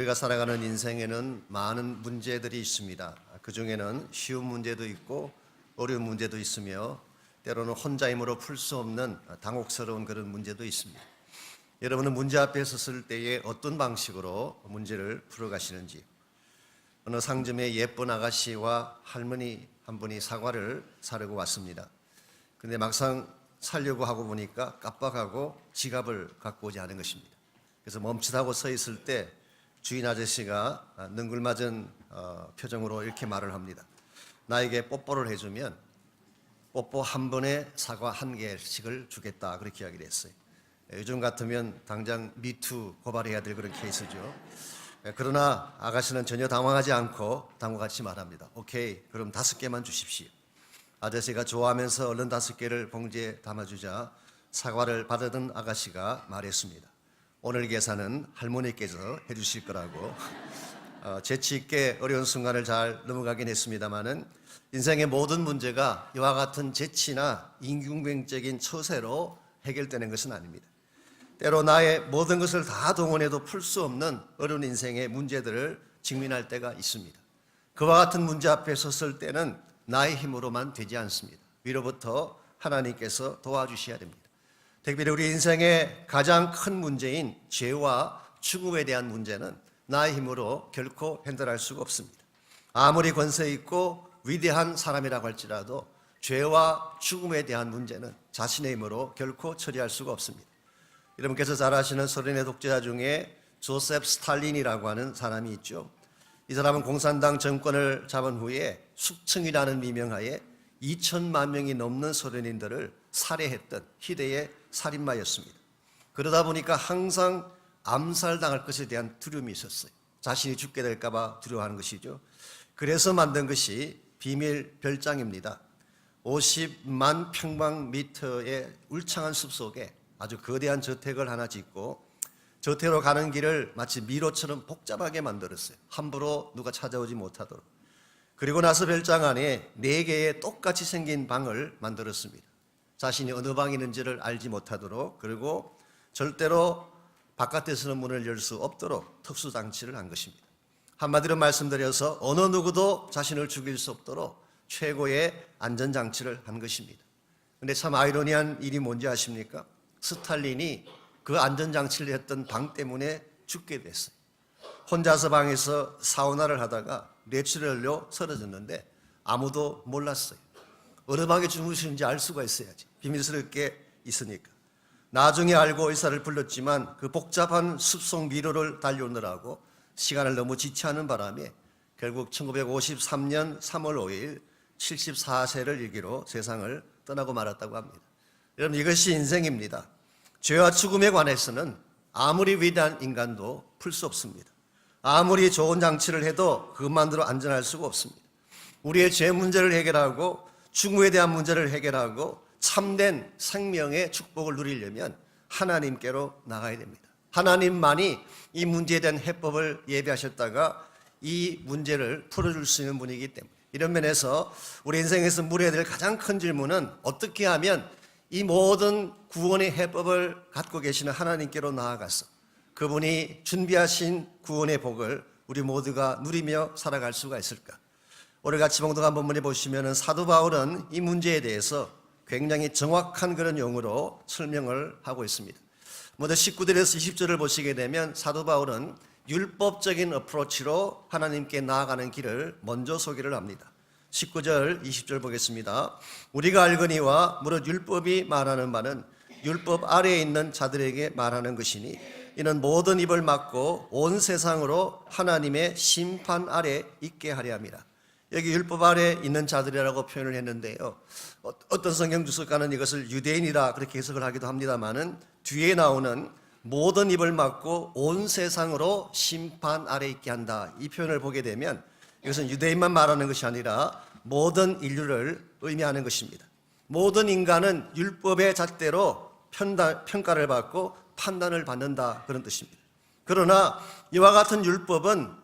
우리가 살아가는 인생에는 많은 문제들이 있습니다. 그 중에는 쉬운 문제도 있고 어려운 문제도 있으며 때로는 혼자 힘으로 풀 수 없는 당혹스러운 그런 문제도 있습니다. 여러분은 문제 앞에 섰을 때에 어떤 방식으로 문제를 풀어가시는지. 어느 상점에 예쁜 아가씨와 할머니 한 분이 사과를 사려고 왔습니다. 근데 막상 사려고 하고 보니까 깜빡하고 지갑을 갖고 오지 않은 것입니다. 그래서 멈칫하고 서 있을 때 주인 아저씨가 능글맞은 표정으로 이렇게 말을 합니다. 나에게 뽀뽀를 해주면 뽀뽀 한 번에 사과 한 개씩을 주겠다, 그렇게 이야기를 했어요. 요즘 같으면 당장 미투 고발해야 될 그런 케이스죠. 그러나 아가씨는 전혀 당황하지 않고 당황하지 말합니다. 오케이, 그럼 5개만 주십시오. 아저씨가 좋아하면서 얼른 5개를 봉지에 담아주자 사과를 받아든 아가씨가 말했습니다. 오늘 계산은 할머니께서 해주실 거라고. 재치 있게 어려운 순간을 잘 넘어가긴 했습니다마는 인생의 모든 문제가 이와 같은 재치나 인균병적인 처세로 해결되는 것은 아닙니다. 때로 나의 모든 것을 다 동원해도 풀 수 없는 어려운 인생의 문제들을 직면할 때가 있습니다. 그와 같은 문제 앞에 섰을 때는 나의 힘으로만 되지 않습니다. 위로부터 하나님께서 도와주셔야 됩니다. 특별히 우리 인생의 가장 큰 문제인 죄와 죽음에 대한 문제는 나의 힘으로 결코 핸들할 수가 없습니다. 아무리 권세 있고 위대한 사람이라고 할지라도 죄와 죽음에 대한 문제는 자신의 힘으로 결코 처리할 수가 없습니다. 여러분께서 잘 아시는 소련의 독재자 중에 조셉 스탈린이라고 하는 사람이 있죠. 이 사람은 공산당 정권을 잡은 후에 숙청이라는 미명하에 2천만 명이 넘는 소련인들을 살해했던 희대의 살인마였습니다. 그러다 보니까 항상 암살당할 것에 대한 두려움이 있었어요. 자신이 죽게 될까 봐 두려워하는 것이죠. 그래서 만든 것이 비밀 별장입니다. 50만 평방미터의 울창한 숲속에 아주 거대한 저택을 하나 짓고 저택으로 가는 길을 마치 미로처럼 복잡하게 만들었어요. 함부로 누가 찾아오지 못하도록. 그리고 나서 별장 안에 4개의 똑같이 생긴 방을 만들었습니다. 자신이 어느 방이 있는지를 알지 못하도록, 그리고 절대로 바깥에서는 문을 열 수 없도록 특수장치를 한 것입니다. 한마디로 말씀드려서 어느 누구도 자신을 죽일 수 없도록 최고의 안전장치를 한 것입니다. 그런데 참 아이러니한 일이 뭔지 아십니까? 스탈린이 그 안전장치를 했던 방 때문에 죽게 됐어요. 혼자서 방에서 사우나를 하다가 뇌출혈로 쓰러졌는데 아무도 몰랐어요. 어느 방에 주무시는지 알 수가 있어야지. 비밀스럽게 있으니까. 나중에 알고 의사를 불렀지만 그 복잡한 숲속 미로를 달려오느라고 시간을 너무 지체하는 바람에 결국 1953년 3월 5일 74세를 일기로 세상을 떠나고 말았다고 합니다. 여러분, 이것이 인생입니다. 죄와 죽음에 관해서는 아무리 위대한 인간도 풀 수 없습니다. 아무리 좋은 장치를 해도 그것만으로 안전할 수가 없습니다. 우리의 죄 문제를 해결하고 죽음에 대한 문제를 해결하고 참된 생명의 축복을 누리려면 하나님께로 나가야 됩니다. 하나님만이 이 문제에 대한 해법을 예비하셨다가 이 문제를 풀어줄 수 있는 분이기 때문에, 이런 면에서 우리 인생에서 물어야 될 가장 큰 질문은 어떻게 하면 이 모든 구원의 해법을 갖고 계시는 하나님께로 나아가서 그분이 준비하신 구원의 복을 우리 모두가 누리며 살아갈 수가 있을까? 오늘 같이 봉독한 본문에 보시면 사도 바울은 이 문제에 대해서 굉장히 정확한 그런 용어로 설명을 하고 있습니다. 먼저 19절에서 20절을 보시게 되면 사도 바울은 율법적인 어프로치로 하나님께 나아가는 길을 먼저 소개를 합니다. 19절, 20절 보겠습니다. 우리가 알거니와 무릇 율법이 말하는 바는 율법 아래에 있는 자들에게 말하는 것이니 이는 모든 입을 막고 온 세상으로 하나님의 심판 아래 있게 하려 함이라. 여기 율법 아래 있는 자들이라고 표현을 했는데요. 어떤 성경 주석가는 이것을 유대인이라 그렇게 해석을 하기도 합니다만은 뒤에 나오는 모든 입을 막고 온 세상으로 심판 아래 있게 한다, 이 표현을 보게 되면 이것은 유대인만 말하는 것이 아니라 모든 인류를 의미하는 것입니다. 모든 인간은 율법의 잣대로 평가를 받고 판단을 받는다, 그런 뜻입니다. 그러나 이와 같은 율법은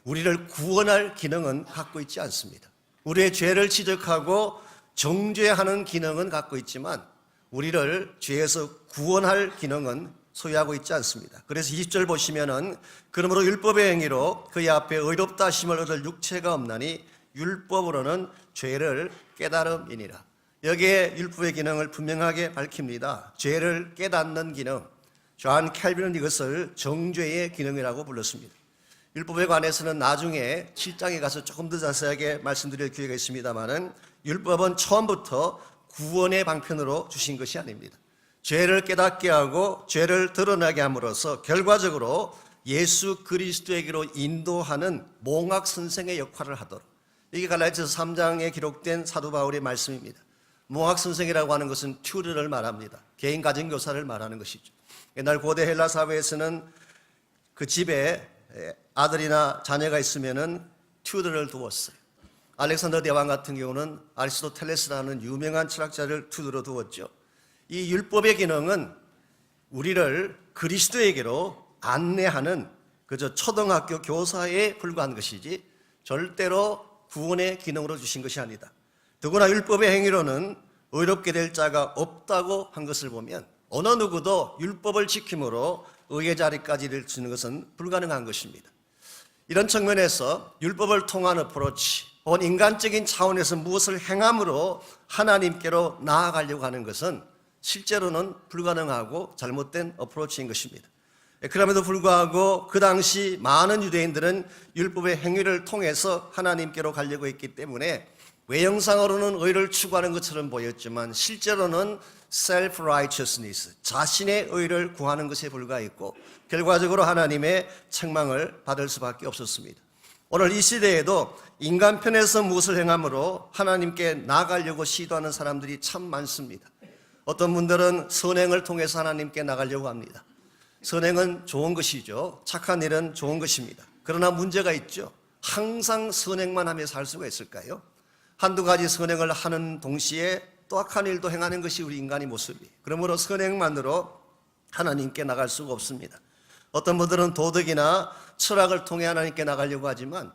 우리를 구원할 기능은 갖고 있지 않습니다. 우리의 죄를 지적하고 정죄하는 기능은 갖고 있지만 우리를 죄에서 구원할 기능은 소유하고 있지 않습니다. 그래서 20절 보시면은 그러므로 율법의 행위로 그의 앞에 의롭다 하심을 얻을 육체가 없나니 율법으로는 죄를 깨달음이니라. 여기에 율법의 기능을 분명하게 밝힙니다. 죄를 깨닫는 기능. 존 캘빈은 이것을 정죄의 기능이라고 불렀습니다. 율법에 관해서는 나중에 7장에 가서 조금 더 자세하게 말씀드릴 기회가 있습니다만은 율법은 처음부터 구원의 방편으로 주신 것이 아닙니다. 죄를 깨닫게 하고 죄를 드러나게 함으로써 결과적으로 예수 그리스도에게로 인도하는 몽학 선생의 역할을 하도록, 이게 갈라디아서 3장에 기록된 사도 바울의 말씀입니다. 몽학 선생이라고 하는 것은 튜르를 말합니다. 개인 가정 교사를 말하는 것이죠. 옛날 고대 헬라 사회에서는 그 집에 아들이나 자녀가 있으면은 튜르를 두었어요. 알렉산더 대왕 같은 경우는 아리스토텔레스라는 유명한 철학자를 튜르로 두었죠. 이 율법의 기능은 우리를 그리스도에게로 안내하는 그저 초등학교 교사에 불과한 것이지 절대로 구원의 기능으로 주신 것이 아니다. 더구나 율법의 행위로는 의롭게 될 자가 없다고 한 것을 보면 어느 누구도 율법을 지킴으로 의의 자리까지 이를 주는 것은 불가능한 것입니다. 이런 측면에서 율법을 통한 어프로치, 혹은 인간적인 차원에서 무엇을 행함으로 하나님께로 나아가려고 하는 것은 실제로는 불가능하고 잘못된 어프로치인 것입니다. 그럼에도 불구하고 그 당시 많은 유대인들은 율법의 행위를 통해서 하나님께로 가려고 했기 때문에 외형상으로는 의를 추구하는 것처럼 보였지만 실제로는 self-righteousness, 자신의 의를 구하는 것에 불과했고 결과적으로 하나님의 책망을 받을 수밖에 없었습니다. 오늘 이 시대에도 인간 편에서 무엇을 행함으로 하나님께 나아가려고 시도하는 사람들이 참 많습니다. 어떤 분들은 선행을 통해서 하나님께 나가려고 합니다. 선행은 좋은 것이죠. 착한 일은 좋은 것입니다. 그러나 문제가 있죠. 항상 선행만 하며 살 수가 있을까요? 한두 가지 선행을 하는 동시에 또 악한 일도 행하는 것이 우리 인간의 모습이에요. 그러므로 선행만으로 하나님께 나갈 수가 없습니다. 어떤 분들은 도덕이나 철학을 통해 하나님께 나가려고 하지만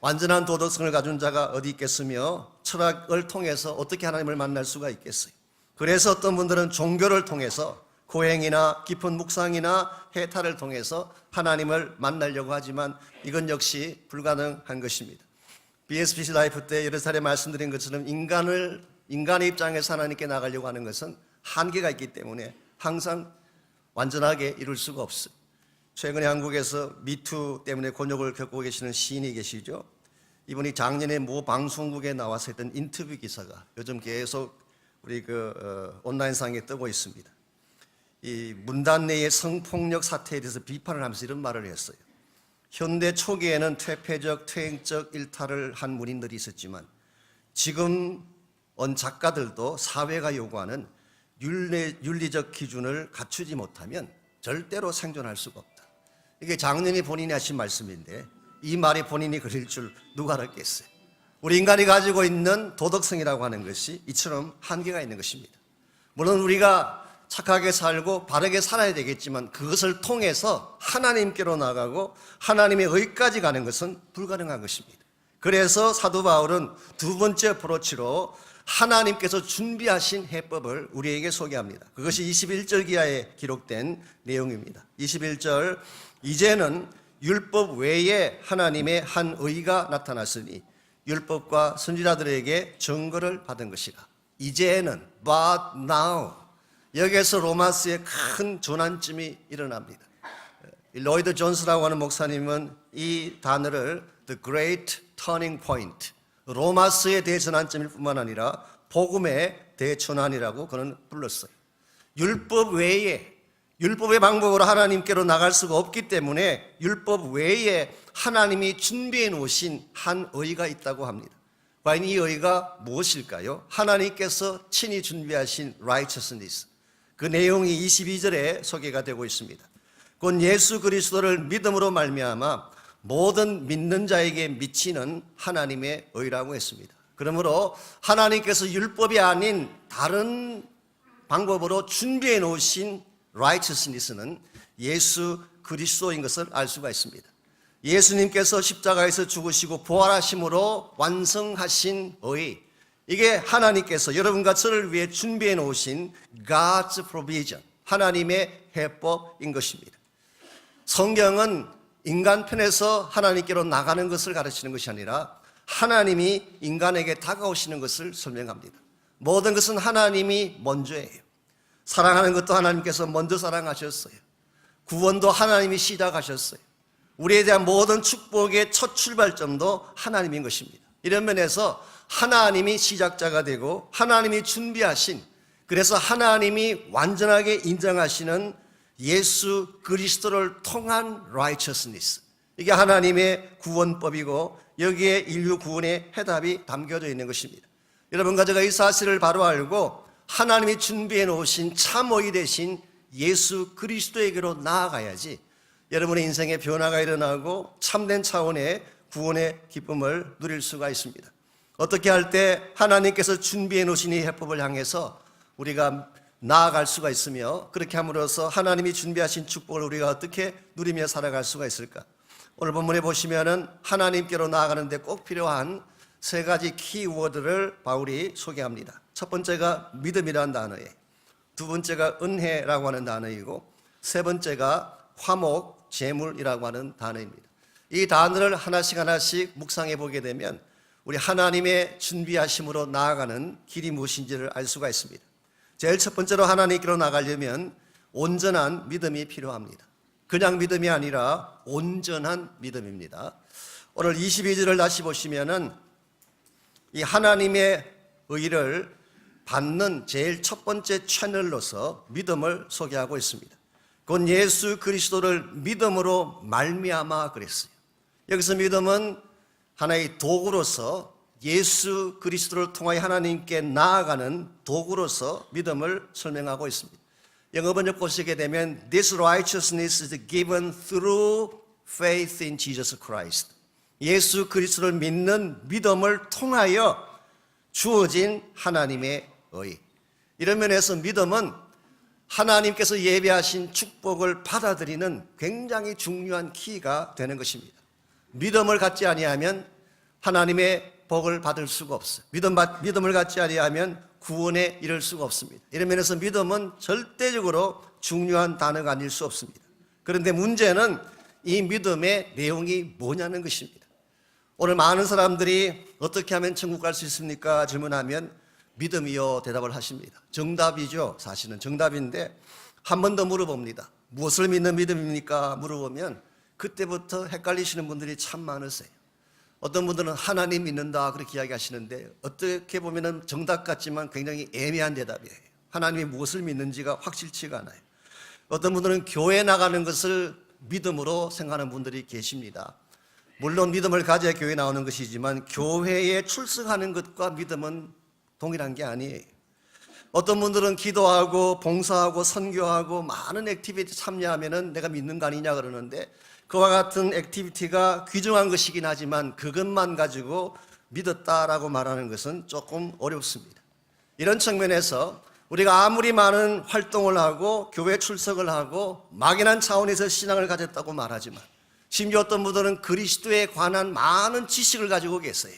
완전한 도덕성을 가진 자가 어디 있겠으며 철학을 통해서 어떻게 하나님을 만날 수가 있겠어요? 그래서 어떤 분들은 종교를 통해서 고행이나 깊은 묵상이나 해탈을 통해서 하나님을 만나려고 하지만 이건 역시 불가능한 것입니다. BSPC 라이프 때 여러 차례 말씀드린 것처럼 인간의 입장에서 하나님께 나가려고 하는 것은 한계가 있기 때문에 항상 완전하게 이룰 수가 없어요. 최근에 한국에서 미투 때문에 곤욕을 겪고 계시는 시인이 계시죠. 이분이 작년에 모 방송국에 나와서 했던 인터뷰 기사가 요즘 계속 우리 온라인상에 뜨고 있습니다. 이 문단 내의 성폭력 사태에 대해서 비판을 하면서 이런 말을 했어요. 현대 초기에는 퇴폐적, 퇴행적 일탈을 한 문인들이 있었지만 지금 작가들도 사회가 요구하는 윤리적 기준을 갖추지 못하면 절대로 생존할 수가 없다. 이게 작년에 본인이 하신 말씀인데 이 말이 본인이 그릴 줄 누가 알았겠어요. 우리 인간이 가지고 있는 도덕성이라고 하는 것이 이처럼 한계가 있는 것입니다. 물론 우리가 착하게 살고 바르게 살아야 되겠지만 그것을 통해서 하나님께로 나가고 하나님의 의까지 가는 것은 불가능한 것입니다. 그래서 사도 바울은 두 번째 어프로치로 하나님께서 준비하신 해법을 우리에게 소개합니다. 그것이 21절 기하에 기록된 내용입니다. 21절, 이제는 율법 외에 하나님의 한 의가 나타났으니 율법과 선지자들에게 증거를 받은 것이라. 이제는, but now. 여기에서 로마스의 큰 전환점이 일어납니다. 로이드 존스라고 하는 목사님은 이 단어를 The Great Turning Point, 로마스의 대전환점일 뿐만 아니라 복음의 대전환이라고 그는 불렀어요. 율법 외에, 율법의 방법으로 하나님께로 나갈 수가 없기 때문에 율법 외에 하나님이 준비해 놓으신 한 의가 있다고 합니다. 과연 이 의가 무엇일까요? 하나님께서 친히 준비하신 righteousness. 그 내용이 22절에 소개가 되고 있습니다. 곧 예수 그리스도를 믿음으로 말미암아 모든 믿는 자에게 미치는 하나님의 의라고 했습니다. 그러므로 하나님께서 율법이 아닌 다른 방법으로 준비해 놓으신 righteousness는 예수 그리스도인 것을 알 수가 있습니다. 예수님께서 십자가에서 죽으시고 부활하심으로 완성하신 의, 이게 하나님께서 여러분과 저를 위해 준비해 놓으신 God's provision, 하나님의 해법인 것입니다. 성경은 인간 편에서 하나님께로 나가는 것을 가르치는 것이 아니라 하나님이 인간에게 다가오시는 것을 설명합니다. 모든 것은 하나님이 먼저예요. 사랑하는 것도 하나님께서 먼저 사랑하셨어요. 구원도 하나님이 시작하셨어요. 우리에 대한 모든 축복의 첫 출발점도 하나님인 것입니다. 이런 면에서 하나님이 시작자가 되고 하나님이 준비하신, 그래서 하나님이 완전하게 인정하시는 예수 그리스도를 통한 righteousness, 이게 하나님의 구원법이고 여기에 인류 구원의 해답이 담겨져 있는 것입니다. 여러분과 제가 이 사실을 바로 알고 하나님이 준비해 놓으신 참의 되신 예수 그리스도에게로 나아가야지 여러분의 인생에 변화가 일어나고 참된 차원의 구원의 기쁨을 누릴 수가 있습니다. 어떻게 할 때 하나님께서 준비해 놓으신 이 해법을 향해서 우리가 나아갈 수가 있으며, 그렇게 함으로써 하나님이 준비하신 축복을 우리가 어떻게 누리며 살아갈 수가 있을까? 오늘 본문에 보시면은 하나님께로 나아가는데 꼭 필요한 세 가지 키워드를 바울이 소개합니다. 첫 번째가 믿음이라는 단어예요. 두 번째가 은혜라고 하는 단어이고, 세 번째가 화목, 재물이라고 하는 단어입니다. 이 단어를 하나씩 하나씩 묵상해 보게 되면 우리 하나님의 준비하심으로 나아가는 길이 무엇인지를 알 수가 있습니다. 제일 첫 번째로 하나님께로 나가려면 온전한 믿음이 필요합니다. 그냥 믿음이 아니라 온전한 믿음입니다. 오늘 22절을 다시 보시면은 이 하나님의 의를 받는 제일 첫 번째 채널로서 믿음을 소개하고 있습니다. 곧 예수 그리스도를 믿음으로 말미암아 그랬어요. 여기서 믿음은 하나의 도구로서 예수 그리스도를 통하여 하나님께 나아가는 도구로서 믿음을 설명하고 있습니다. 영어 번역 보시게 되면 This righteousness is given through faith in Jesus Christ. 예수 그리스도를 믿는 믿음을 통하여 주어진 하나님의 의. 이런 면에서 믿음은 하나님께서 예비하신 축복을 받아들이는 굉장히 중요한 키가 되는 것입니다. 믿음을 갖지 아니하면 하나님의 복을 받을 수가 없어요. 믿음을 갖지 아니하면 구원에 이를 수가 없습니다. 이런 면에서 믿음은 절대적으로 중요한 단어가 아닐 수 없습니다. 그런데 문제는 이 믿음의 내용이 뭐냐는 것입니다. 오늘 많은 사람들이 어떻게 하면 천국 갈 수 있습니까? 질문하면 믿음이요 대답을 하십니다. 정답이죠. 사실은 정답인데 한 번 더 물어봅니다. 무엇을 믿는 믿음입니까? 물어보면 그때부터 헷갈리시는 분들이 참 많으세요. 어떤 분들은 하나님 믿는다 그렇게 이야기하시는데 어떻게 보면 정답 같지만 굉장히 애매한 대답이에요. 하나님이 무엇을 믿는지가 확실치가 않아요. 어떤 분들은 교회 나가는 것을 믿음으로 생각하는 분들이 계십니다. 물론 믿음을 가져야 교회에 나오는 것이지만 교회에 출석하는 것과 믿음은 동일한 게 아니에요. 어떤 분들은 기도하고 봉사하고 선교하고 많은 액티비티 참여하면은 내가 믿는 거 아니냐 그러는데 그와 같은 액티비티가 귀중한 것이긴 하지만 그것만 가지고 믿었다라고 말하는 것은 조금 어렵습니다. 이런 측면에서 우리가 아무리 많은 활동을 하고 교회 출석을 하고 막연한 차원에서 신앙을 가졌다고 말하지만 심지어 어떤 분들은 그리스도에 관한 많은 지식을 가지고 계세요.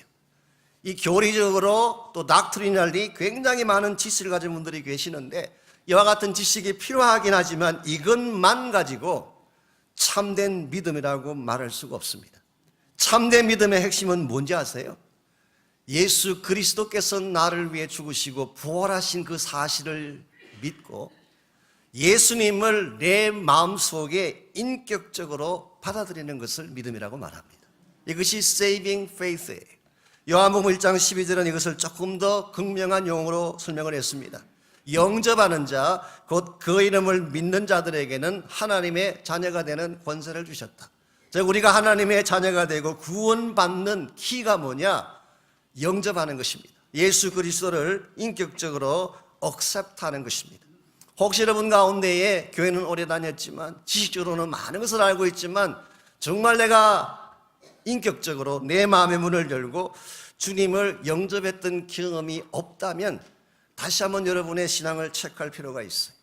이 교리적으로 또 닥트리널리 굉장히 많은 지식을 가진 분들이 계시는데 이와 같은 지식이 필요하긴 하지만 이것만 가지고 참된 믿음이라고 말할 수가 없습니다. 참된 믿음의 핵심은 뭔지 아세요? 예수 그리스도께서 나를 위해 죽으시고 부활하신 그 사실을 믿고 예수님을 내 마음속에 인격적으로 받아들이는 것을 믿음이라고 말합니다. 이것이 saving faith예요. 요한복음 1장 12절은 이것을 조금 더 극명한 용어로 설명을 했습니다. 영접하는 자, 곧 그 이름을 믿는 자들에게는 하나님의 자녀가 되는 권세를 주셨다. 즉 우리가 하나님의 자녀가 되고 구원받는 키가 뭐냐? 영접하는 것입니다. 예수 그리스도를 인격적으로 accept하는 것입니다. 혹시 여러분 가운데에 교회는 오래 다녔지만 지식적으로는 많은 것을 알고 있지만 정말 내가 인격적으로 내 마음의 문을 열고 주님을 영접했던 경험이 없다면 다시 한번 여러분의 신앙을 체크할 필요가 있어요.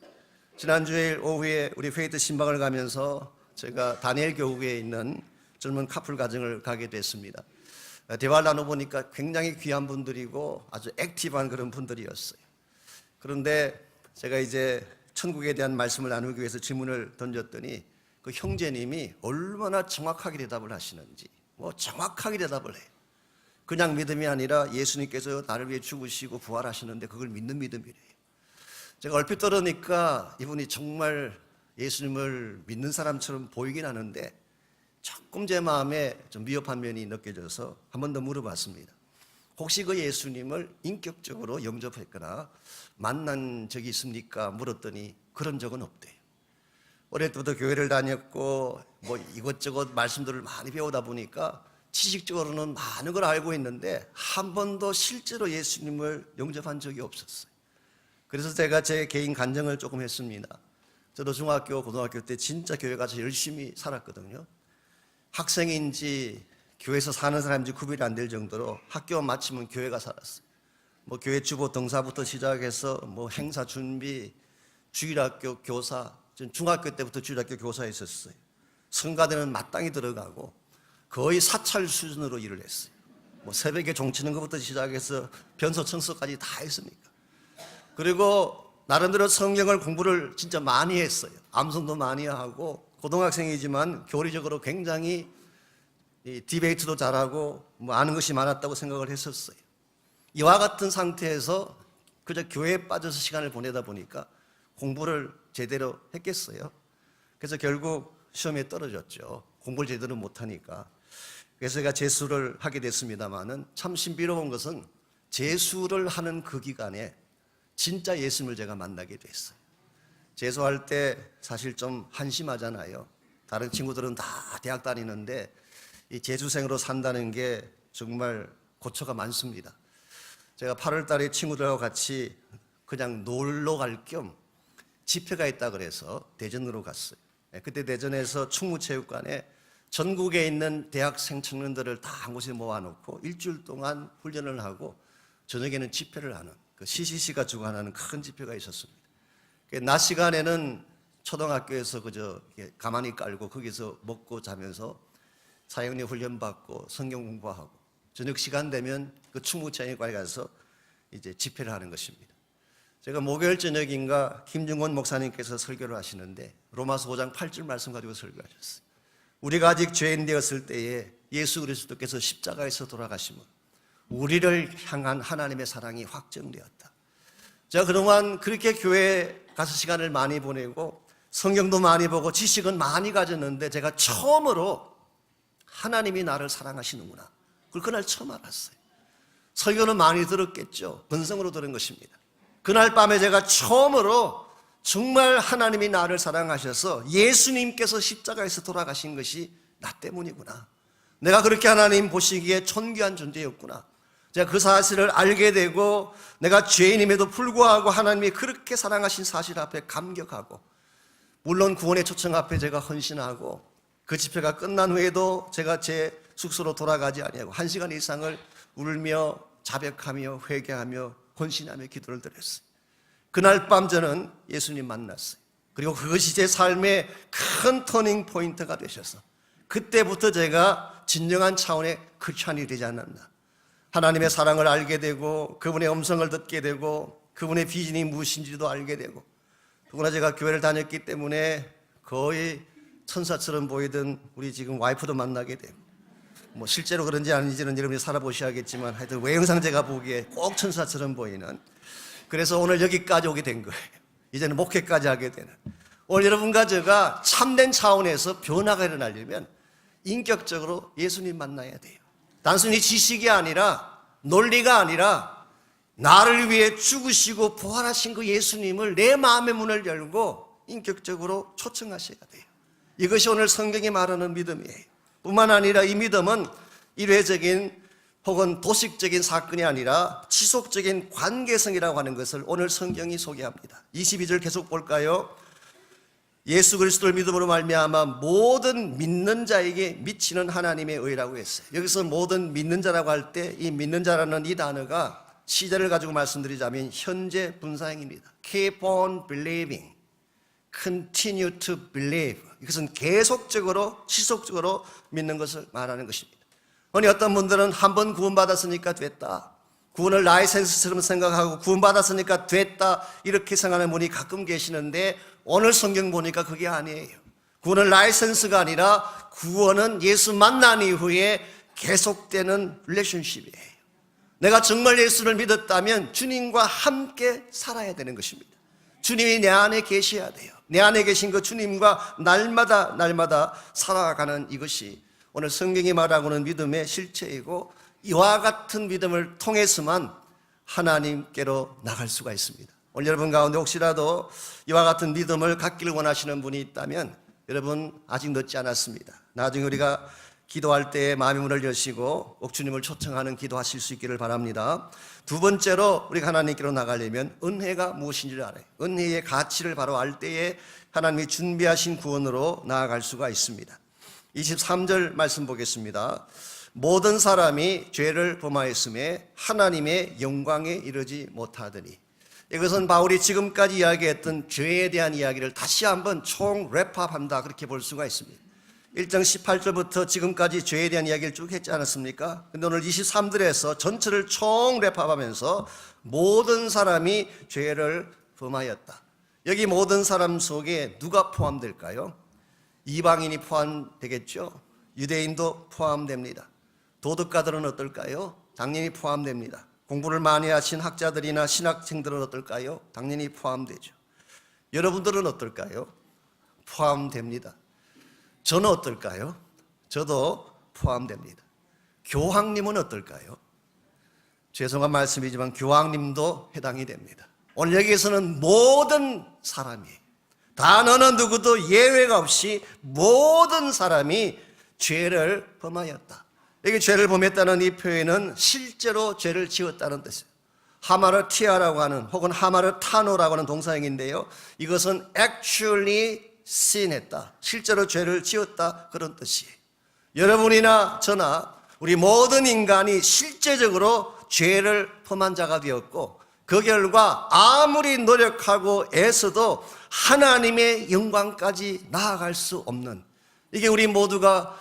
지난주에 오후에 우리 페이트 신방을 가면서 제가 다니엘 교회에 있는 젊은 커플 가정을 가게 됐습니다. 대화를 나눠보니까 굉장히 귀한 분들이고 아주 액티브한 그런 분들이었어요. 그런데 제가 이제 천국에 대한 말씀을 나누기 위해서 질문을 던졌더니 그 형제님이 얼마나 정확하게 대답을 하시는지, 정확하게 대답을 해요. 그냥 믿음이 아니라 예수님께서 나를 위해 죽으시고 부활하시는데 그걸 믿는 믿음이래요. 제가 얼핏 들으니까 이분이 정말 예수님을 믿는 사람처럼 보이긴 하는데 조금 제 마음에 좀 미흡한 면이 느껴져서 한 번 더 물어봤습니다. 혹시 그 예수님을 인격적으로 영접했거나 만난 적이 있습니까? 물었더니 그런 적은 없대요. 어릴 때부터 교회를 다녔고 이것저것 말씀들을 많이 배우다 보니까 지식적으로는 많은 걸 알고 있는데 한 번도 실제로 예수님을 영접한 적이 없었어요. 그래서 제가 제 개인 간증을 조금 했습니다. 저도 중학교, 고등학교 때 진짜 교회 가서 열심히 살았거든요. 학생인지 교회에서 사는 사람인지 구별이 안 될 정도로 학교 마치면 교회가 살았어요. 교회 주보 등사부터 시작해서 행사 준비, 주일학교 교사, 전 중학교 때부터 주일학교 교사였었어요. 성가대는 마땅히 들어가고 거의 사찰 수준으로 일을 했어요. 새벽에 종치는 것부터 시작해서 변소 청소까지 다 했으니까. 그리고 나름대로 성경을 공부를 진짜 많이 했어요. 암송도 많이 하고 고등학생이지만 교리적으로 굉장히 디베이트도 잘하고 아는 것이 많았다고 생각을 했었어요. 이와 같은 상태에서 그저 교회에 빠져서 시간을 보내다 보니까 공부를 제대로 했겠어요. 그래서 결국 시험에 떨어졌죠. 공부를 제대로 못하니까. 그래서 제가 재수를 하게 됐습니다마는 참 신비로운 것은 재수를 하는 그 기간에 진짜 예수님을 제가 만나게 됐어요. 재수할 때 사실 좀 한심하잖아요. 다른 친구들은 다 대학 다니는데 이 재수생으로 산다는 게 정말 고초가 많습니다. 제가 8월 달에 친구들하고 같이 그냥 놀러 갈 겸 집회가 있다 그래서 대전으로 갔어요. 그때 대전에서 충무체육관에 전국에 있는 대학생 청년들을 다 한 곳에 모아놓고 일주일 동안 훈련을 하고 저녁에는 집회를 하는 그 CCC가 주관하는 큰 집회가 있었습니다. 낮 시간에는 초등학교에서 그저 가만히 깔고 거기서 먹고 자면서 사역리 훈련받고 성경 공부하고 저녁 시간 되면 그 충무체육관에 가서 이제 집회를 하는 것입니다. 제가 목요일 저녁인가 김중곤 목사님께서 설교를 하시는데 로마서 5장 8절 말씀 가지고 설교하셨어요. 우리가 아직 죄인 되었을 때에 예수 그리스도께서 십자가에서 돌아가심은 우리를 향한 하나님의 사랑이 확정되었다. 제가 그동안 그렇게 교회에 가서 시간을 많이 보내고 성경도 많이 보고 지식은 많이 가졌는데 제가 처음으로 하나님이 나를 사랑하시는구나. 그걸 그날 처음 알았어요. 설교는 많이 들었겠죠. 본성으로 들은 것입니다. 그날 밤에 제가 처음으로 정말 하나님이 나를 사랑하셔서 예수님께서 십자가에서 돌아가신 것이 나 때문이구나. 내가 그렇게 하나님 보시기에 존귀한 존재였구나. 제가 그 사실을 알게 되고 내가 죄인임에도 불구하고 하나님이 그렇게 사랑하신 사실 앞에 감격하고 물론 구원의 초청 앞에 제가 헌신하고 그 집회가 끝난 후에도 제가 제 숙소로 돌아가지 아니하고 1시간 이상을 울며 자백하며 회개하며 헌신하며 기도를 드렸어요. 그날 밤 저는 예수님 만났어요. 그리고 그것이 제 삶의 큰 터닝 포인트가 되셔서 그때부터 제가 진정한 차원의 크리스찬이 되지 않았나. 하나님의 사랑을 알게 되고 그분의 음성을 듣게 되고 그분의 비전이 무엇인지도 알게 되고 더구나 제가 교회를 다녔기 때문에 거의 천사처럼 보이던 우리 지금 와이프도 만나게 되고 실제로 그런지 아닌지는 여러분이 살아보셔야겠지만 하여튼 외형상 제가 보기에 꼭 천사처럼 보이는 그래서 오늘 여기까지 오게 된 거예요. 이제는 목회까지 하게 되는 오늘 여러분과 제가 참된 차원에서 변화가 일어나려면 인격적으로 예수님 만나야 돼요. 단순히 지식이 아니라 논리가 아니라 나를 위해 죽으시고 부활하신 그 예수님을 내 마음의 문을 열고 인격적으로 초청하셔야 돼요. 이것이 오늘 성경이 말하는 믿음이에요. 뿐만 아니라 이 믿음은 일회적인 혹은 도식적인 사건이 아니라 지속적인 관계성이라고 하는 것을 오늘 성경이 소개합니다. 22절 계속 볼까요? 예수 그리스도를 믿음으로 말미암아 모든 믿는 자에게 미치는 하나님의 의라고 했어요. 여기서 모든 믿는 자라고 할 때 이 믿는 자라는 이 단어가 시제를 가지고 말씀드리자면 현재 분사형입니다. Keep on believing, continue to believe. 이것은 계속적으로 지속적으로 믿는 것을 말하는 것입니다. 아니 어떤 분들은 한 번 구원받았으니까 됐다. 구원을 라이센스처럼 생각하고 구원받았으니까 됐다 이렇게 생각하는 분이 가끔 계시는데 오늘 성경 보니까 그게 아니에요. 구원은 라이센스가 아니라 구원은 예수 만난 이후에 계속되는 릴레이션십이에요. 내가 정말 예수를 믿었다면 주님과 함께 살아야 되는 것입니다. 주님이 내 안에 계셔야 돼요. 내 안에 계신 그 주님과 날마다 살아가는 이것이 오늘 성경이 말하고는 믿음의 실체이고 이와 같은 믿음을 통해서만 하나님께로 나갈 수가 있습니다. 오늘 여러분 가운데 혹시라도 이와 같은 믿음을 갖기를 원하시는 분이 있다면 여러분 아직 늦지 않았습니다. 나중에 우리가 기도할 때에 마음의 문을 여시고 꼭 주님을 초청하는 기도하실 수 있기를 바랍니다. 두 번째로 우리가 하나님께로 나가려면 은혜가 무엇인지를 알아요. 은혜의 가치를 바로 알 때에 하나님이 준비하신 구원으로 나아갈 수가 있습니다. 23절 말씀 보겠습니다. 모든 사람이 죄를 범하였음에 하나님의 영광에 이르지 못하더니. 이것은 바울이 지금까지 이야기했던 죄에 대한 이야기를 다시 한번 총 랩합한다 그렇게 볼 수가 있습니다. 1장 18절부터 지금까지 죄에 대한 이야기를 쭉 했지 않았습니까? 근데 오늘 23절에서 전체를 총 랩합하면서 모든 사람이 죄를 범하였다. 여기 모든 사람 속에 누가 포함될까요? 이방인이 포함되겠죠? 유대인도 포함됩니다. 도덕가들은 어떨까요? 당연히 포함됩니다. 공부를 많이 하신 학자들이나 신학생들은 어떨까요? 당연히 포함되죠. 여러분들은 어떨까요? 포함됩니다. 저는 어떨까요? 저도 포함됩니다. 교황님은 어떨까요? 죄송한 말씀이지만 교황님도 해당이 됩니다. 오늘 여기에서는 모든 사람이 단 어느 누구도 예외가 없이 모든 사람이 죄를 범하였다. 여기 죄를 범했다는 이 표현은 실제로 죄를 지었다는 뜻이에요. 하마르티아라고 하는 혹은 하마르타노라고 하는 동사형인데요. 이것은 actually sin했다. 실제로 죄를 지었다 그런 뜻이에요. 여러분이나 저나 우리 모든 인간이 실제적으로 죄를 범한 자가 되었고 그 결과 아무리 노력하고 애써도 하나님의 영광까지 나아갈 수 없는 이게 우리 모두가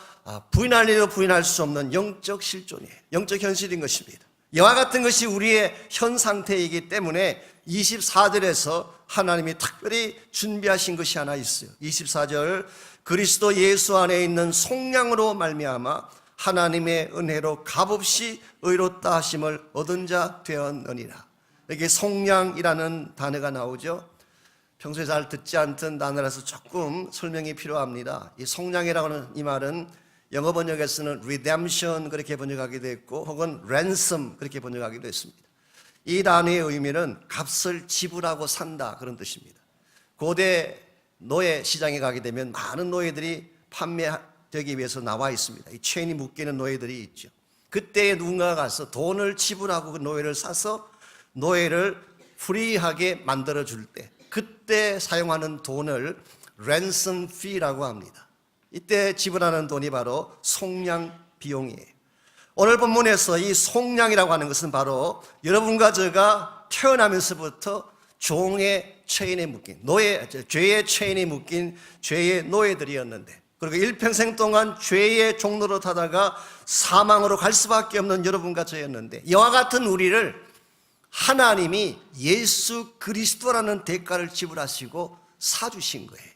부인할 일도 부인할 수 없는 영적 실존이에요. 영적 현실인 것입니다. 이와 같은 것이 우리의 현 상태이기 때문에 24절에서 하나님이 특별히 준비하신 것이 하나 있어요. 24절 그리스도 예수 안에 있는 속량으로 말미암아 하나님의 은혜로 값없이 의롭다 하심을 얻은 자 되었느니라. 여기 속량이라는 단어가 나오죠. 평소에 잘 듣지 않던 단어라서 조금 설명이 필요합니다. 이 속량이라고 하는 이 말은 영어 번역에서는 redemption 그렇게 번역하기도 했고 혹은 ransom 그렇게 번역하기도 했습니다. 이 단어의 의미는 값을 지불하고 산다 그런 뜻입니다. 고대 노예 시장에 가게 되면 많은 노예들이 판매되기 위해서 나와 있습니다. 이 체인이 묶이는 노예들이 있죠. 그때 누군가가 가서 돈을 지불하고 그 노예를 사서 노예를 프리하게 만들어줄 때 그때 사용하는 돈을 ransom fee라고 합니다. 이때 지불하는 돈이 바로 속량 비용이에요. 오늘 본문에서 이 속량이라고 하는 것은 바로 여러분과 제가 태어나면서부터 종의 체인에 묶인 죄의 체인에 묶인 죄의 노예들이었는데 그리고 일평생 동안 죄의 종로로 타다가 사망으로 갈 수밖에 없는 여러분과 저였는데 이와 같은 우리를 하나님이 예수 그리스도라는 대가를 지불하시고 사주신 거예요.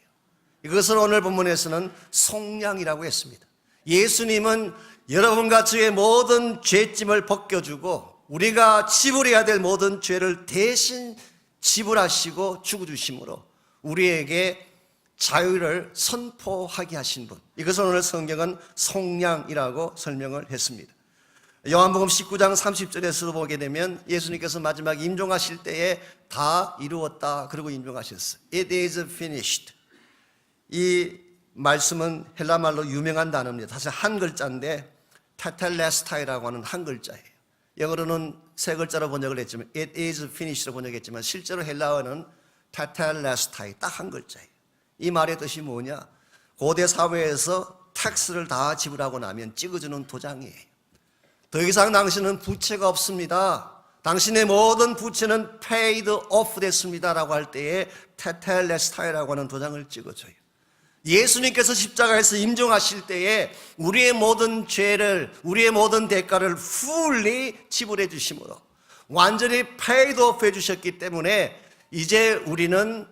이것을 오늘 본문에서는 속량이라고 했습니다. 예수님은 여러분과 저의 모든 죄짐을 벗겨주고 우리가 지불해야 될 모든 죄를 대신 지불하시고 죽어주심으로 우리에게 자유를 선포하게 하신 분. 이것을 오늘 성경은 속량이라고 설명을 했습니다. 요한복음 19장 30절에서 보게 되면 예수님께서 마지막 임종하실 때에 다 이루었다 그러고 임종하셨어요. It is finished. 이 말씀은 헬라말로 유명한 단어입니다. 사실 한 글자인데 테텔레스타이라고 하는 한 글자예요. 영어로는 세 글자로 번역을 했지만 It is finished로 번역했지만 실제로 헬라어는 테텔레스타이 딱 한 글자예요. 이 말의 뜻이 뭐냐? 고대 사회에서 텍스를 다 지불하고 나면 찍어주는 도장이에요. 더 이상 당신은 부채가 없습니다. 당신의 모든 부채는 paid off 됐습니다 라고 할 때에 테텔레스타이라고 하는 도장을 찍어줘요. 예수님께서 십자가에서 임종하실 때에 우리의 모든 죄를 우리의 모든 대가를 fully 지불해 주심으로 완전히 페이드 오프 해주셨기 때문에 이제 우리는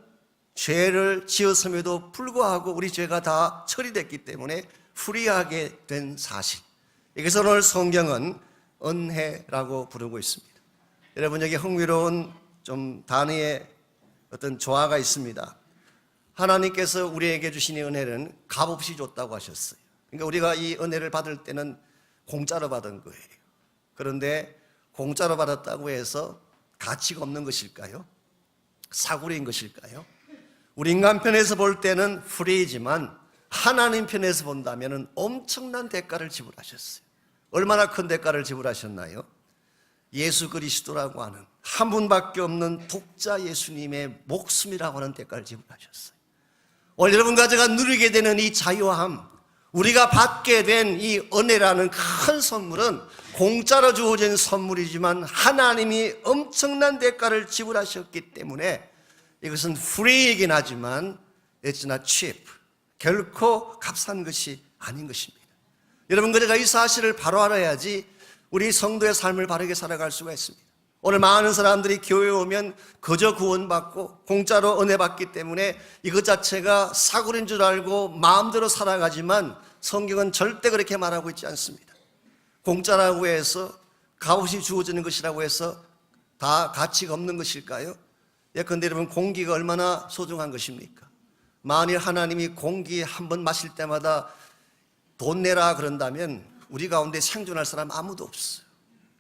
죄를 지었음에도 불구하고 우리 죄가 다 처리됐기 때문에 프리하게 된 사실. 여기서 오늘 성경은 은혜라고 부르고 있습니다. 여러분, 여기 흥미로운 좀 단어의 어떤 조화가 있습니다. 하나님께서 우리에게 주신 이 은혜는 값없이 줬다고 하셨어요. 그러니까 우리가 이 은혜를 받을 때는 공짜로 받은 거예요. 그런데 공짜로 받았다고 해서 가치가 없는 것일까요? 사구리인 것일까요? 우리 인간 편에서 볼 때는 프리이지만 하나님 편에서 본다면 엄청난 대가를 지불하셨어요. 얼마나 큰 대가를 지불하셨나요? 예수 그리스도라고 하는 한 분밖에 없는 독자 예수님의 목숨이라고 하는 대가를 지불하셨어요. 오늘 여러분과 제가 누리게 되는 이 자유함, 우리가 받게 된 이 은혜라는 큰 선물은 공짜로 주어진 선물이지만 하나님이 엄청난 대가를 지불하셨기 때문에 이것은 프리이긴 하지만 it's not cheap. 결코 값싼 것이 아닌 것입니다. 여러분과 제가 이 사실을 바로 알아야지 우리 성도의 삶을 바르게 살아갈 수가 있습니다. 오늘 많은 사람들이 교회에 오면 그저 구원받고 공짜로 은혜 받기 때문에 이것 자체가 사고인 줄 알고 마음대로 살아가지만 성경은 절대 그렇게 말하고 있지 않습니다. 공짜라고 해서 값없이 주어지는 것이라고 해서 다 가치가 없는 것일까요? 예컨대 여러분, 공기가 얼마나 소중한 것입니까? 만일 하나님이 공기 한 번 마실 때마다 돈 내라 그런다면 우리 가운데 생존할 사람 아무도 없어요.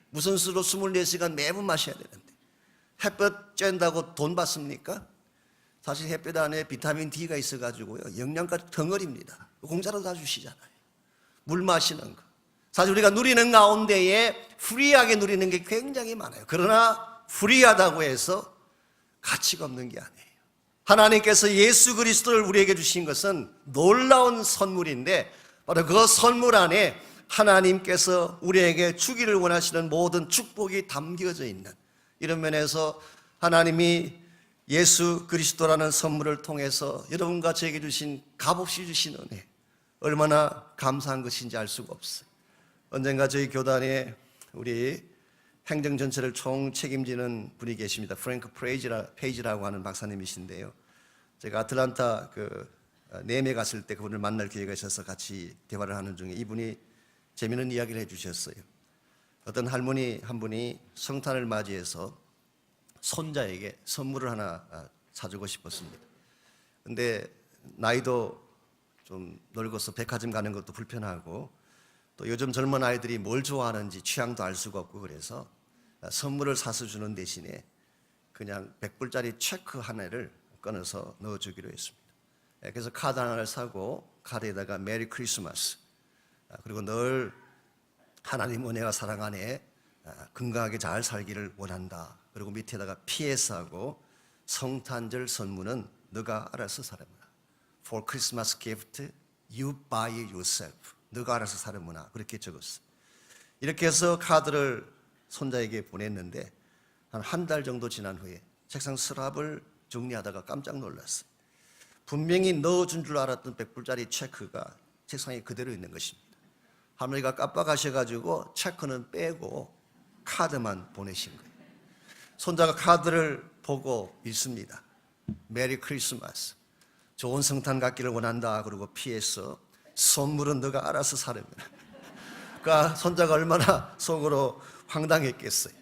무슨 수로 24시간 매번 마셔야 되는데 햇볕 쬐다고 돈 받습니까? 사실 햇볕 안에 비타민 D가 있어가지고요, 영양가 덩어리입니다. 공짜로 다 주시잖아요. 물 마시는 거, 사실 우리가 누리는 가운데에 프리하게 누리는 게 굉장히 많아요. 그러나 프리하다고 해서 가치가 없는 게 아니에요. 하나님께서 예수 그리스도를 우리에게 주신 것은 놀라운 선물인데 바로 그 선물 안에 하나님께서 우리에게 주기를 원하시는 모든 축복이 담겨져 있는, 이런 면에서 하나님이 예수 그리스도라는 선물을 통해서 여러분과 저에게 주신 값없이 주신 은혜, 얼마나 감사한 것인지 알 수가 없어요. 언젠가 저희 교단에 우리 행정 전체를 총 책임지는 분이 계십니다. 프랭크 페이지라고 하는 박사님이신데요, 제가 아틀란타 내매 갔을 때 그분을 만날 기회가 있어서 같이 대화를 하는 중에 이분이 재미있는 이야기를 해주셨어요. 어떤 할머니 한 분이 성탄을 맞이해서 손자에게 선물을 하나 사주고 싶었습니다. 근데 나이도 좀 늙어서 백화점 가는 것도 불편하고 또 요즘 젊은 아이들이 뭘 좋아하는지 취향도 알 수가 없고, 그래서 선물을 사서 주는 대신에 그냥 100불짜리 체크 하나를 꺼내서 넣어주기로 했습니다. 그래서 카드 하나를 사고 카드에다가 메리 크리스마스, 그리고 늘 하나님 은혜와 사랑 안에 건강하게 잘 살기를 원한다, 그리고 밑에다가 PS하고 성탄절 선물은 너가 알아서 사람이다. For Christmas gift you buy yourself. 너가 알아서 사람이나, 그렇게 적었어요. 이렇게 해서 카드를 손자에게 보냈는데 한 달 정도 지난 후에 책상 서랍을 정리하다가 깜짝 놀랐어요. 분명히 넣어준 줄 알았던 100불짜리 체크가 책상에 그대로 있는 것입니다. 할머니가 깜빡하셔가지고 체크는 빼고 카드만 보내신 거예요. 손자가 카드를 보고 읽습니다. 메리 크리스마스, 좋은 성탄 갖기를 원한다, 그리고 PS 선물은 너가 알아서 사려면. 그러니까 손자가 얼마나 속으로 황당했겠어요.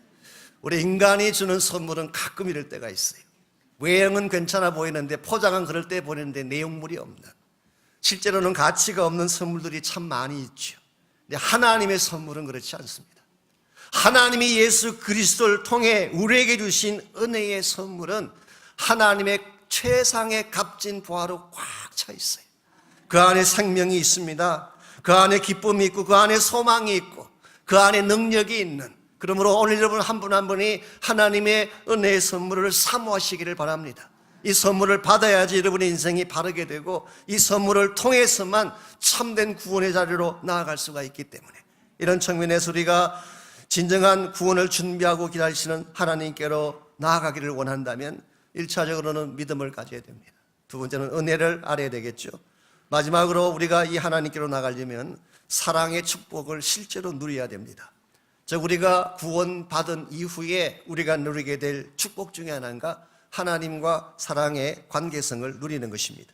우리 인간이 주는 선물은 가끔 이럴 때가 있어요. 외형은 괜찮아 보이는데 포장은 그럴 때 보이는데 내용물이 없는, 실제로는 가치가 없는 선물들이 참 많이 있죠. 근데 하나님의 선물은 그렇지 않습니다. 하나님이 예수 그리스도를 통해 우리에게 주신 은혜의 선물은 하나님의 최상의 값진 보화로 꽉 차 있어요. 그 안에 생명이 있습니다. 그 안에 기쁨이 있고 그 안에 소망이 있고 그 안에 능력이 있는, 그러므로 오늘 여러분 한 분 한 분이 하나님의 은혜의 선물을 사모하시기를 바랍니다. 이 선물을 받아야지 여러분의 인생이 바르게 되고 이 선물을 통해서만 참된 구원의 자리로 나아갈 수가 있기 때문에, 이런 측면에서 우리가 진정한 구원을 준비하고 기다리시는 하나님께로 나아가기를 원한다면 1차적으로는 믿음을 가져야 됩니다. 두 번째는 은혜를 알아야 되겠죠. 마지막으로 우리가 이 하나님께로 나가려면 사랑의 축복을 실제로 누려야 됩니다. 즉 우리가 구원받은 이후에 우리가 누리게 될 축복 중에 하나가 하나님과 사랑의 관계성을 누리는 것입니다.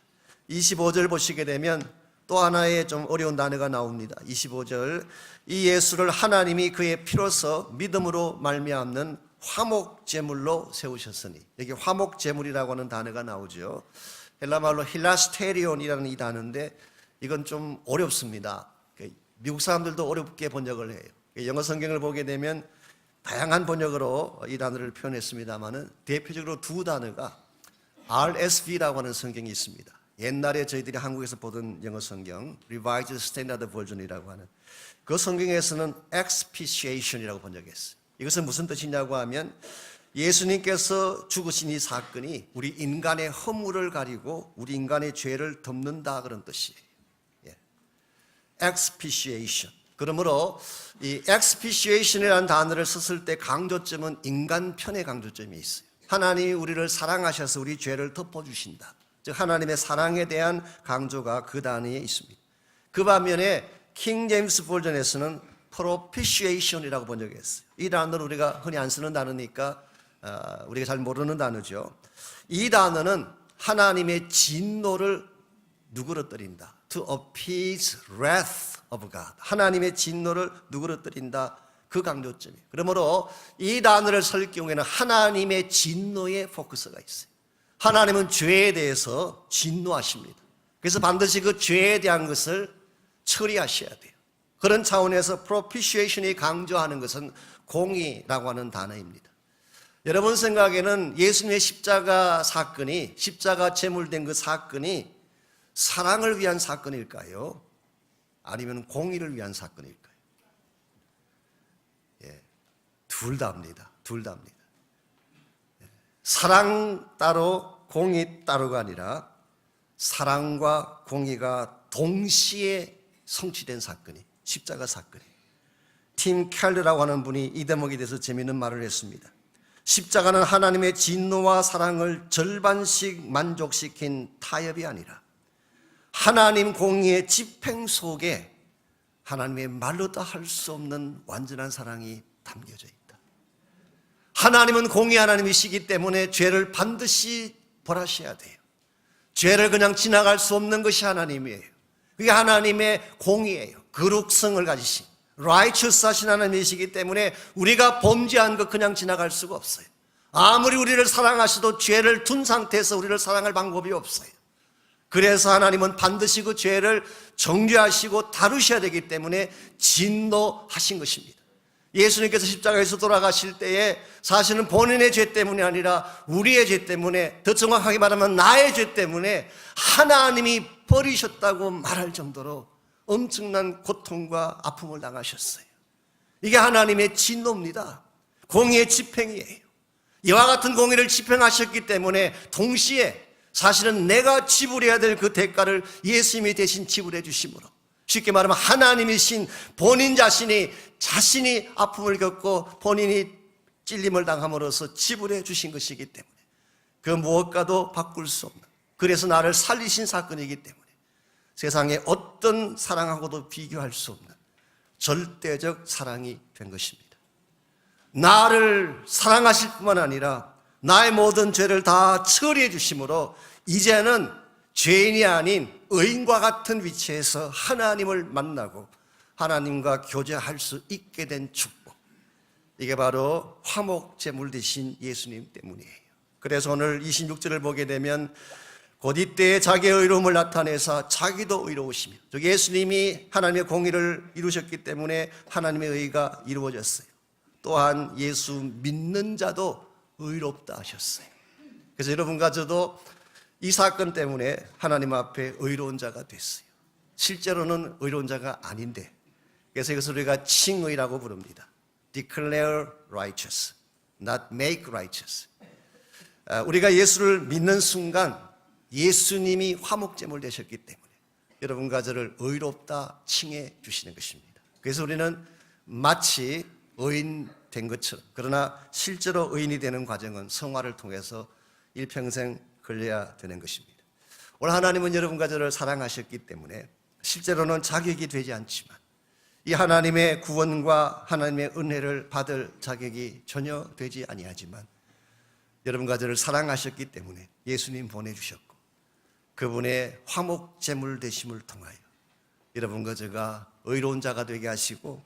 25절 보시게 되면 또 하나의 좀 어려운 단어가 나옵니다. 25절, 이 예수를 하나님이 그의 피로서 믿음으로 말미암는 화목제물로 세우셨으니, 여기 화목제물이라고 하는 단어가 나오죠. 헬라말로 힐라스테리온이라는 이 단어인데 이건 좀 어렵습니다. 미국 사람들도 어렵게 번역을 해요. 영어 성경을 보게 되면 다양한 번역으로 이 단어를 표현했습니다마는 대표적으로 두 단어가 RSV라고 하는 성경이 있습니다. 옛날에 저희들이 한국에서 보던 영어 성경 Revised Standard Version이라고 하는 그 성경에서는 Expiation이라고 번역했어요. 이것은 무슨 뜻이냐고 하면 예수님께서 죽으신 이 사건이 우리 인간의 허물을 가리고 우리 인간의 죄를 덮는다 그런 뜻이에요. Expiation. 그러므로 이 Expiation이라는 단어를 썼을 때 강조점은 인간 편의 강조점이 있어요. 하나님이 우리를 사랑하셔서 우리 죄를 덮어주신다. 즉 하나님의 사랑에 대한 강조가 그 단어에 있습니다. 그 반면에 킹 제임스 버전에서는 propitiation이라고 번역했어요. 이 단어는 우리가 흔히 안 쓰는 단어니까 우리가 잘 모르는 단어죠. 이 단어는 하나님의 진노를 누그러뜨린다. To appease wrath of God. 하나님의 진노를 누그러뜨린다. 그 강조점이에요. 그러므로 이 단어를 쓸 경우에는 하나님의 진노에 포커스가 있어요. 하나님은 죄에 대해서 진노하십니다. 그래서 반드시 그 죄에 대한 것을 처리하셔야 돼요. 그런 차원에서 propitiation이 강조하는 것은 공의라고 하는 단어입니다. 여러분 생각에는 예수님의 십자가 사건이, 십자가 제물된 그 사건이 사랑을 위한 사건일까요? 아니면 공의를 위한 사건일까요? 둘 다입니다. 둘 다입니다. 사랑 따로 공의 따로가 아니라 사랑과 공의가 동시에 성취된 사건이 십자가 사건이에요. 팀 켈러라고 하는 분이 이 대목에 대해서 재미있는 말을 했습니다. 십자가는 하나님의 진노와 사랑을 절반씩 만족시킨 타협이 아니라 하나님 공의의 집행 속에 하나님의 말로 다 할 수 없는 완전한 사랑이 담겨져 있다. 하나님은 공의 하나님이시기 때문에 죄를 반드시 벌하셔야 돼요. 죄를 그냥 지나갈 수 없는 것이 하나님이에요. 그게 하나님의 공의예요. 거룩성을 가지신 righteous 하신 하나님이시기 때문에 우리가 범죄한 것 그냥 지나갈 수가 없어요. 아무리 우리를 사랑하셔도 죄를 둔 상태에서 우리를 사랑할 방법이 없어요. 그래서 하나님은 반드시 그 죄를 정죄하시고 다루셔야 되기 때문에 진노하신 것입니다. 예수님께서 십자가에서 돌아가실 때에 사실은 본인의 죄 때문이 아니라 우리의 죄 때문에, 더 정확하게 말하면 나의 죄 때문에 하나님이 버리셨다고 말할 정도로 엄청난 고통과 아픔을 당하셨어요. 이게 하나님의 진노입니다. 공의의 집행이에요. 이와 같은 공의를 집행하셨기 때문에 동시에 사실은 내가 지불해야 될 그 대가를 예수님이 대신 지불해 주심으로, 쉽게 말하면 하나님이신 본인 자신이 아픔을 겪고 본인이 찔림을 당함으로써 지불해 주신 것이기 때문에 그 무엇과도 바꿀 수 없는, 그래서 나를 살리신 사건이기 때문에 세상에 어떤 사랑하고도 비교할 수 없는 절대적 사랑이 된 것입니다. 나를 사랑하실 뿐만 아니라 나의 모든 죄를 다 처리해 주심으로 이제는 죄인이 아닌 의인과 같은 위치에서 하나님을 만나고 하나님과 교제할 수 있게 된 축복, 이게 바로 화목제물 되신 예수님 때문이에요. 그래서 오늘 26절을 보게 되면 곧 이때에 자기의 의로움을 나타내사 자기도 의로우시며, 예수님이 하나님의 공의를 이루셨기 때문에 하나님의 의가 이루어졌어요. 또한 예수 믿는 자도 의롭다 하셨어요. 그래서 여러분과 저도 이 사건 때문에 하나님 앞에 의로운 자가 됐어요. 실제로는 의로운 자가 아닌데, 그래서 이것을 우리가 칭의라고 부릅니다. Declare righteous, not make righteous. 우리가 예수를 믿는 순간 예수님이 화목제물 되셨기 때문에 여러분과 저를 의롭다 칭해 주시는 것입니다. 그래서 우리는 마치 의인 된 것처럼, 그러나 실제로 의인이 되는 과정은 성화를 통해서 일평생 걸려야 되는 것입니다. 오늘 하나님은 여러분과 저를 사랑하셨기 때문에 실제로는 자격이 되지 않지만 이 하나님의 구원과 하나님의 은혜를 받을 자격이 전혀 되지 아니하지만 여러분과 저를 사랑하셨기 때문에 예수님 보내주셨고 그분의 화목제물 되심을 통하여 여러분과 제가 의로운 자가 되게 하시고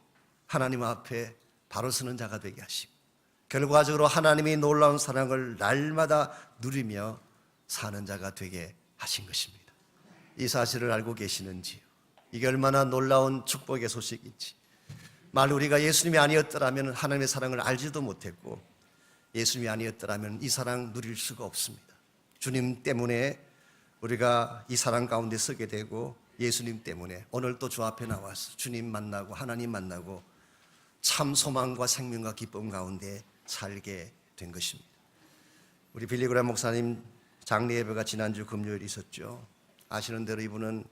하나님 앞에 바로 서는 자가 되게 하시고 결과적으로 하나님의 놀라운 사랑을 날마다 누리며 사는 자가 되게 하신 것입니다. 이 사실을 알고 계시는지요? 이게 얼마나 놀라운 축복의 소식인지. 만일 우리가 예수님이 아니었더라면 하나님의 사랑을 알지도 못했고 예수님이 아니었더라면 이 사랑 누릴 수가 없습니다. 주님 때문에 우리가 이 사랑 가운데 서게 되고 예수님 때문에 오늘 또 주 앞에 나와서 주님 만나고 하나님 만나고 참 소망과 생명과 기쁨 가운데 살게 된 것입니다. 우리 빌리 그레이엄 목사님 장례 예배가 지난주 금요일 있었죠. 아시는 대로 이분은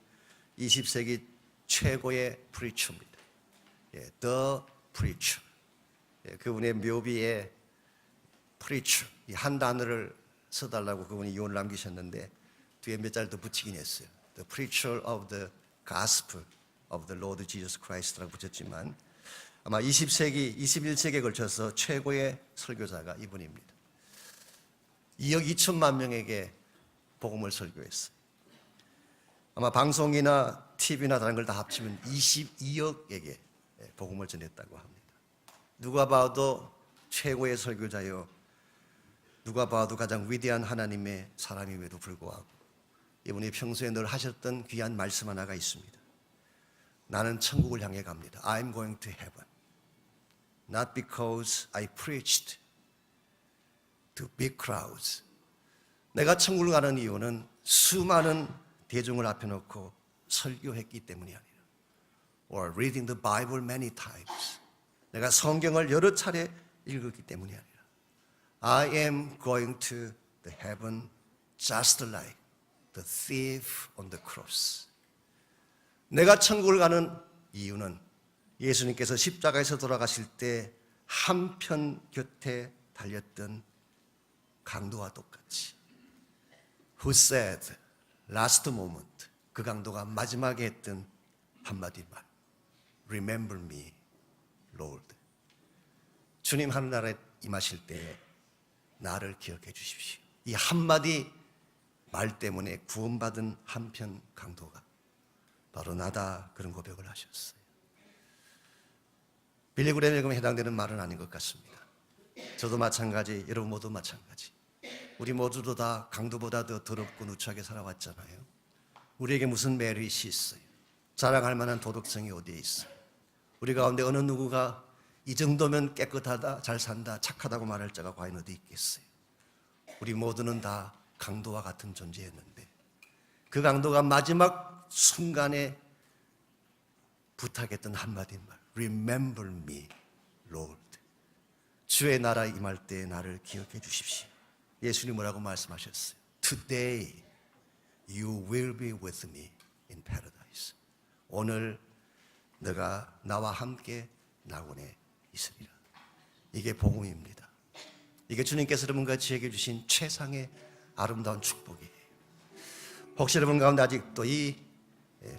20세기 최고의 프리처입니다. The Preacher. 그분의 묘비에 Preacher 이 한 단어를 써달라고 그분이 이혼을 남기셨는데 뒤에 몇 자리 더 붙이긴 했어요. The Preacher of the Gospel of the Lord Jesus Christ라고 붙였지만 아마 20세기, 21세기에 걸쳐서 최고의 설교자가 이분입니다. 2억 2천만 명에게 복음을 설교했어요. 아마 방송이나 TV나 다른 걸 다 합치면 22억에게 복음을 전했다고 합니다. 누가 봐도 최고의 설교자요, 누가 봐도 가장 위대한 하나님의 사람임에도 불구하고 이분이 평소에 늘 하셨던 귀한 말씀 하나가 있습니다. 나는 천국을 향해 갑니다. I'm going to heaven. Not because I preached to big crowds. 내가 천국을 가는 이유는 수많은 대중을 앞에 놓고 설교했기 때문이 아니라 or reading the Bible many times. 내가 성경을 여러 차례 읽었기 때문이 아니라 I am going to the heaven just like the thief on the cross. 내가 천국을 가는 이유는 예수님께서 십자가에서 돌아가실 때 한편 곁에 달렸던 강도와 똑같이 Who said last moment 그 강도가 마지막에 했던 한마디 말 Remember me, Lord. 주님 하늘나라에 임하실 때 나를 기억해 주십시오. 이 한마디 말 때문에 구원받은 한편 강도가 바로 나다 그런 고백을 하셨어요. 빌리 그레이엄에 해당되는 말은 아닌 것 같습니다. 저도 마찬가지, 여러분 모두 마찬가지. 우리 모두도 다 강도보다 더 더럽고 누추하게 살아왔잖아요. 우리에게 무슨 메릿이 있어요? 자랑할 만한 도덕성이 어디에 있어요? 우리 가운데 어느 누구가 이 정도면 깨끗하다, 잘 산다, 착하다고 말할 자가 과연 어디 있겠어요? 우리 모두는 다 강도와 같은 존재였는데 그 강도가 마지막 순간에 부탁했던 한마디 말 Remember me, Lord. 주의 나라 임할 때 나를 기억해 주십시오. 예수님 뭐라고 말씀하셨어요? Today you will be with me in paradise. 오늘 너가 나와 함께 낙원에 있으리라. 이게 복음입니다. 이게 주님께서 여러분과 저에게 주신 최상의 아름다운 축복이에요. 혹시 여러분 가운데 아직도 이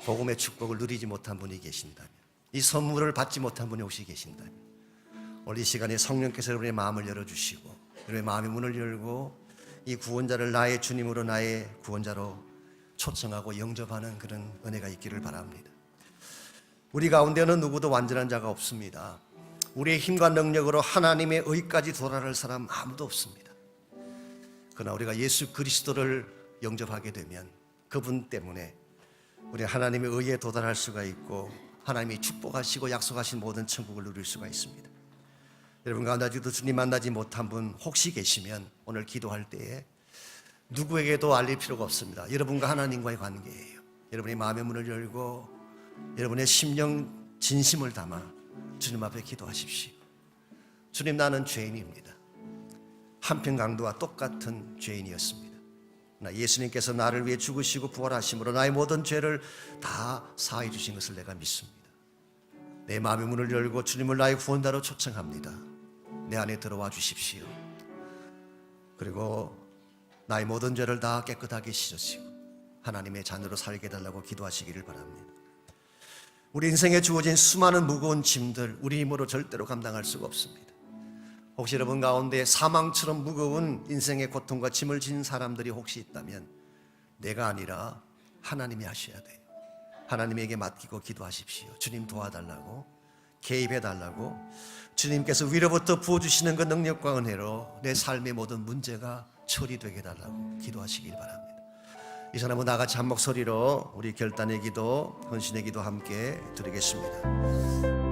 복음의 축복을 누리지 못한 분이 계신다면, 이 선물을 받지 못한 분이 혹시 계신다면 오늘 이 시간에 성령께서 여러분의 마음을 열어주시고 여러분의 마음의 문을 열고 이 구원자를 나의 주님으로 나의 구원자로 초청하고 영접하는 그런 은혜가 있기를 바랍니다. 우리 가운데는 누구도 완전한 자가 없습니다. 우리의 힘과 능력으로 하나님의 의까지 도달할 사람 아무도 없습니다. 그러나 우리가 예수 그리스도를 영접하게 되면 그분 때문에 우리 하나님의 의에 도달할 수가 있고 하나님이 축복하시고 약속하신 모든 천국을 누릴 수가 있습니다. 여러분 가운데 아직도 주님 만나지 못한 분 혹시 계시면 오늘 기도할 때에 누구에게도 알릴 필요가 없습니다. 여러분과 하나님과의 관계예요. 여러분의 마음의 문을 열고 여러분의 심령 진심을 담아 주님 앞에 기도하십시오. 주님, 나는 죄인입니다. 한편 강도와 똑같은 죄인이었습니다. 그러나 예수님께서 나를 위해 죽으시고 부활하심으로 나의 모든 죄를 다 사해 주신 것을 내가 믿습니다. 내 마음의 문을 열고 주님을 나의 구원자로 초청합니다. 내 안에 들어와 주십시오. 그리고 나의 모든 죄를 다 깨끗하게 씻으시고 하나님의 자녀로 살게 해달라고 기도하시기를 바랍니다. 우리 인생에 주어진 수많은 무거운 짐들 우리 힘으로 절대로 감당할 수가 없습니다. 혹시 여러분 가운데 사망처럼 무거운 인생의 고통과 짐을 지닌 사람들이 혹시 있다면 내가 아니라 하나님이 하셔야 돼요. 하나님에게 맡기고 기도하십시오. 주님 도와달라고, 개입해달라고, 주님께서 위로부터 부어주시는 그 능력과 은혜로 내 삶의 모든 문제가 처리되게 해달라고 기도하시길 바랍니다. 이 사람은 나같이 한 목소리로 우리 결단의 기도, 헌신의 기도 함께 드리겠습니다.